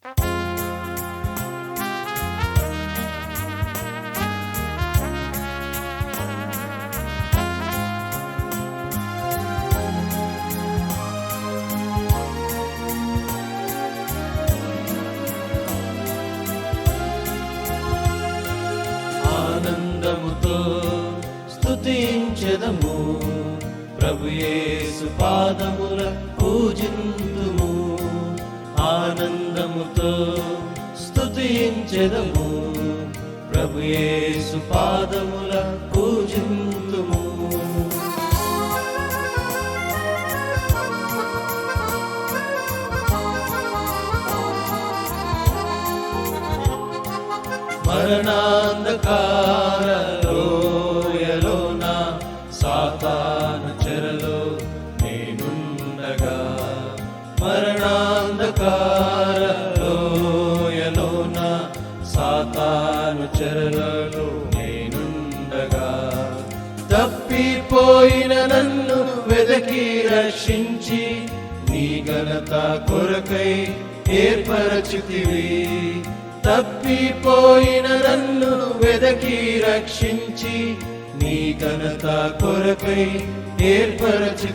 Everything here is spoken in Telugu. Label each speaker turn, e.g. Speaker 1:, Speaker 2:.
Speaker 1: ఆనందముతో స్తుతించెదము, ప్రభు యేసు పాదముల పూజింతుము. ఆనందముతో స్తుతించెదము, ప్రభు యేసు పాదముల పూజింతుము. మరణాంధకార లోయలోన సాతాను చెరలో నేనుండగా, మరణాంధకార లోయలోన సాతాను చెరలో నేనుండగా, తప్పిపోయిన నన్ను వెదకి రక్షించి నీ ఘనత కొరకై ఏర్పరచితివి. తప్పిపోయిన నన్ను వెదకి రక్షించి నీ ఘనత కొరకై ఏర్పరచి